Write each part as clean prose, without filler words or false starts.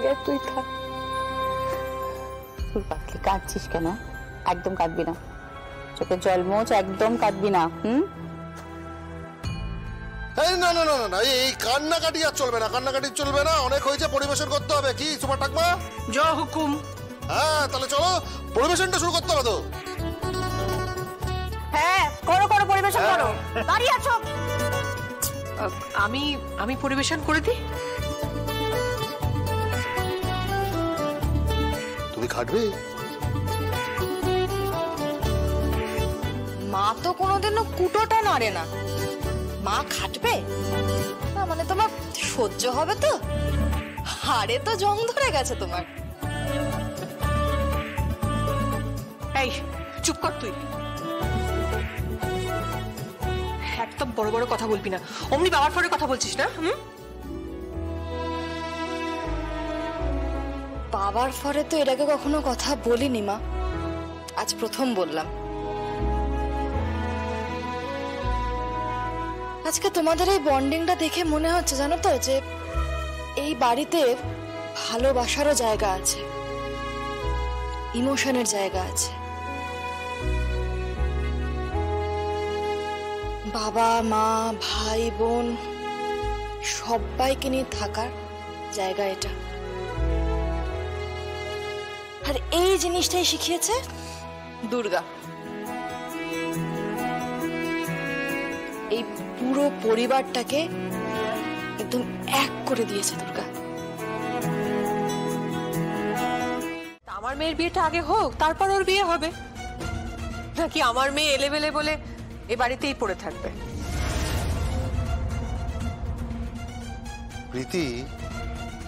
জায়গায় তুই থাক। তুই পাতলি কাঁদছিস কেন? একদম কাঁদবি না, চোখে জল মোচ, একদম কাঁদবি না। না না না না, এই কান্নাকাটি আর চলবে না, কান্নাকাটি চলবে না, অনেক হয়েছে, পরিবেশন করতে হবে। কি সুপার ঠাকমা? জয় হুকুম। হ্যাঁ তাহলে চলো, পরিবেশনটা শুরু করতে হবে তো। হ্যাঁ করো করো, পরিবেশন করো। দাঁড়িয়ে আছো? আমি পরিবেশন করে দিই। তুমি খাটবে? মা তো কোনোদিনও কুটোটা নাড়ে না, মা খাটবে না? মানে তোমার সহ্য হবে তো? হাড়ে তো জং ধরে গেছে তোমার। এই চুপ কর তুই, একদম বড় বড় কথা বলবি না। অমনি বাবার ফোনে কথা বলছিস না? বাবার ফরে তো এর আগে কখনো কথা বলিনি মা, আজ প্রথম বললাম। আজকে তোমাদের এই বন্ডিংটা দেখে মনে হচ্ছে জানো তো, যে এই বাড়িতে ভালোবাসারও জায়গা আছে, ইমোশনের জায়গা আছে। বাবা মা ভাই বোন সবাইকে নিয়ে থাকার জায়গা এটা। আর এই জিনিসটাই শিখিয়েছে দুর্গা। এই পুরো পরিবারটাকে একদম এক করে দিয়েছে দুর্গা। আমার মেয়ের বিয়েটা আগে হোক, তারপর ওর বিয়ে হবে, নাকি আমার মেয়ে এলেবেলে বলে এ বাড়িতেই পড়ে থাকবে? প্রীতি,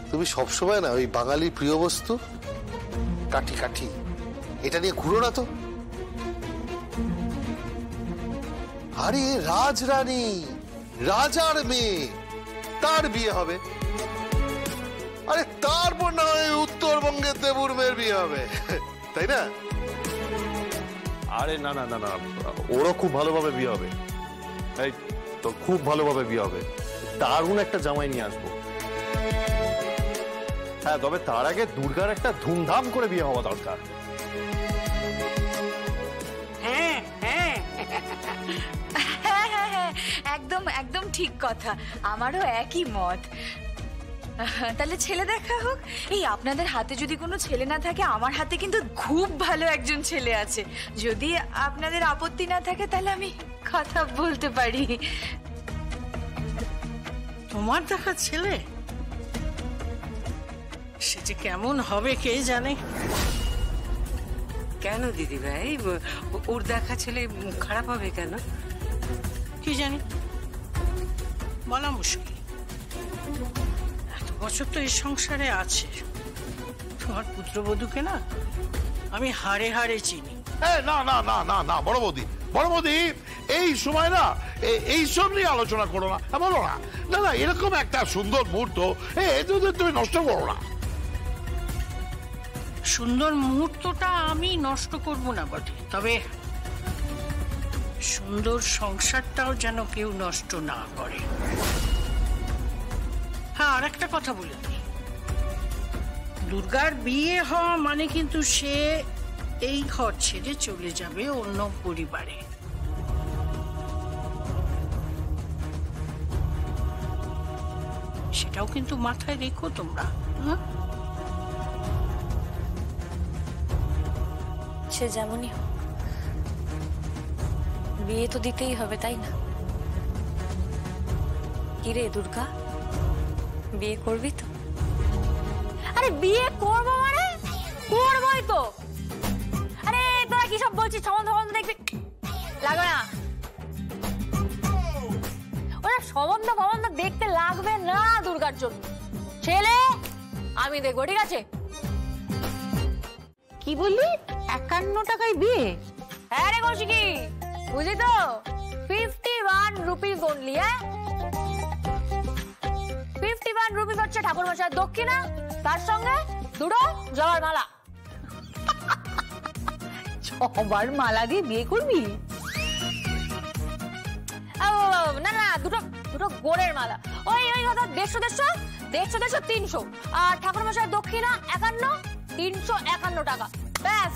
তুমি সবসময় না ওই বাঙালির প্রিয় বস্তু কাঠি কাঠি এটা নিয়ে ঘুরো না তো। আরে রাজরানী, রাজার মেয়ে, তার বিয়ে হবে, আরে তারপর না হয় উত্তরবঙ্গের দেবুর মেয়ের বিয়ে হবে, তাই না? আরে না না না না, ওরও খুব ভালোভাবে বিয়ে হবে, এই তো খুব ভালোভাবে বিয়ে হবে, দারুণ একটা জামাই নিয়ে আসবো। হ্যাঁ, তবে তার আগে দুর্গার একটা ধুমধাম করে বিয়ে হওয়া দরকার। হ্যাঁ হ্যাঁ হ্যাঁ হ্যাঁ হ্যাঁ, একদম একদম ঠিক কথা, আমারও একই মত। তাহলে ছেলে দেখা হোক। এই আপনাদের হাতে যদি কোনো ছেলে না থাকে, আমার হাতে কিন্তু খুব ভালো একজন ছেলে আছে। যদি আপনাদের আপত্তি না থাকে তাহলে আমি কথা বলতে পারি। তোমার দেখা ছেলে? সে যে কেমন হবে কে জানে। কেন দিদি ভাই, ওর দেখা ছেলে খারাপ হবে কেন? কি জানি, বলা মুশকিল। এত বছর তো এই সংসারে আছে, তোমার পুত্রবধূকে না আমি হাড়ে হাড়ে চিনি। না না না না না, বড় বৌদি, বড় বৌদি, এই সময় না এইসব নিয়ে আলোচনা করো না, বলো না। না না, এরকম একটা সুন্দর মুহূর্ত তুমি নষ্ট করো না। সুন্দর মুহূর্তটা আমি নষ্ট করব না বটে, তবে সুন্দর সংসারটাও যেন কেউ নষ্ট না করে। হ্যাঁ, আর একটা কথা বলে দিই, দুর্গার বিয়ে হওয়া মানে কিন্তু সে এই ঘর ছেড়ে চলে যাবে অন্য পরিবারে। সেটাও কিন্তু মাথায় রেখো তোমরা। সে যেমনই হোক, বিয়ে তো দিতেই হবে, তাই না? কিরে দুর্গা, বিয়ে করবি তো? আরে বিয়ে করবো মানে করবোই তো। আরে তোরা কি সব বলছিস? সম্বন্ধ দেখবি লাগবে না, ওরা সম্বন্ধ দেখতে লাগবে না দুর্গার জন্য। ছেলে আমি দেখবো, ঠিক আছে? কি বললি? 51 টাকায় বিয়ে? হ্যাঁ রে কৌশিকি, বুঝলি তো, 51 রুপিস অনলি। হ্যাঁ, 51 রুপিস হচ্ছে ঠাকুর মশাইয়ের দক্ষিণা, তার সঙ্গে দুটো জবার মালা। সবার মালা দিয়ে বিয়ে করবি? না না, দুটো গোড়ের মালা, ওই কথা 150 150 300, আর ঠাকুর মশাই দক্ষিণা 51, 351 টাকা। ব্যাস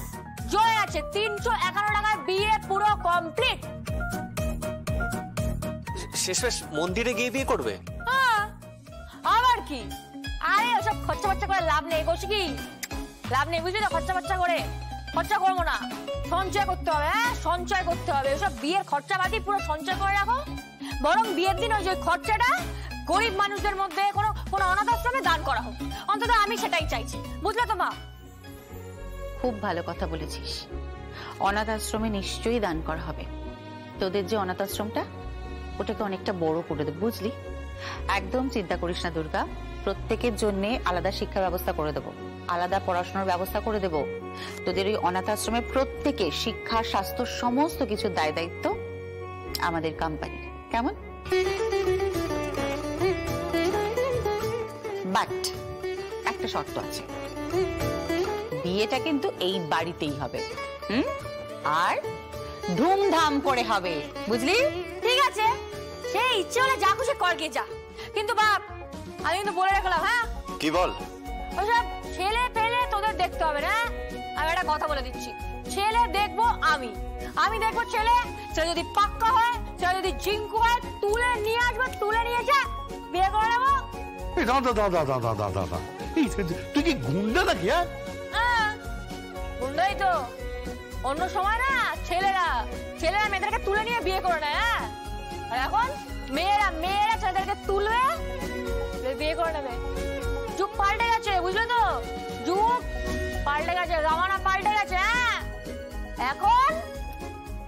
জয় আছে, 351 টাকায় বিয়ে পুরো কমপ্লিট। শেষমেশ মন্দিরে গিয়ে বিয়ে করবে? হ্যাঁ, আবার কি? আরে ওসব খরচা বাচ্চা করে লাভ নেই, বলছি কি লাভ নেই, বুঝলি তো? খরচা বাচ্চা করে খরচা করবো না, সঞ্চয় করতে হবে। হ্যাঁ, সঞ্চয় করতে হবে। ওসব বিয়ের খরচা বাদি পুরো সঞ্চয় করে রাখো। বরং বিয়ের দিন ওই যে খরচাটা গরিব মানুষদের মধ্যে কোনো অনাথ আশ্রমে দান করা হোক, অন্তত আমি সেটাই চাইছি, বুঝলে তো মা? খুব ভালো কথা বলেছিস, অনাথ আশ্রমে নিশ্চয়ই দান করা হবে। তোদের যে অনাথ আশ্রমটা, ওটাকে অনেকটা বড় করে দেব, বুঝলি? একদম চিন্তা করিস না দুর্গা, প্রত্যেকের জন্য আলাদা শিক্ষা ব্যবস্থা করে দেব, আলাদা পড়াশোনার ব্যবস্থা করে দেব। তোদের ওই অনাথ আশ্রমে প্রত্যেকে শিক্ষা, স্বাস্থ্য, সমস্ত কিছু দায় দায়িত্ব আমাদের কোম্পানির, কেমন? বাট একটা শর্ত আছে, বিয়েটা কিন্তু এই বাড়িতেই হবে, আর ধুমধাম করে হবে, বুঝলি? ঠিক আছে, সেই ইচ্ছে হলে যা খুশি কর গিয়ে যা, কিন্তু বাপ আমি কিন্তু বলে রাখলাম, হ্যাঁ? কি বল? ওসব ছেলে পেলে তোদের দেখতে হবে না। আমি একটা কথা বলে দিচ্ছি, ছেলে দেখবো আমি দেখবো ছেলে যদি পাক্কা হয়, ছেলে যদি জিঙ্কু হয়, তুলে নিয়ে আসবো, তুলে নিয়ে এসে বিয়ে করে নেবো। দাদা তুই কি গুন্ডা নাকি? হ্যাঁ, গুন্ডাই তো। অন্য সময় না ছেলেরা মেয়েদেরকে তুলে নিয়ে বিয়ে করে নেয়, হ্যাঁ? আর এখন মেয়েরা ছেলেদেরকে তুলবে, বিয়ে করে নেবে। যুগ পাল্টে গেছে, বুঝলে তো? যুগ পাল্টে গেছে, জামানা পাল্টে গেছে। হ্যাঁ, এখন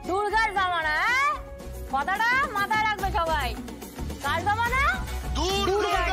দুর্গার জামানা। হ্যাঁ, কথাটা মাথায় রাখবে সবাই। কার জামানা? দুর্গার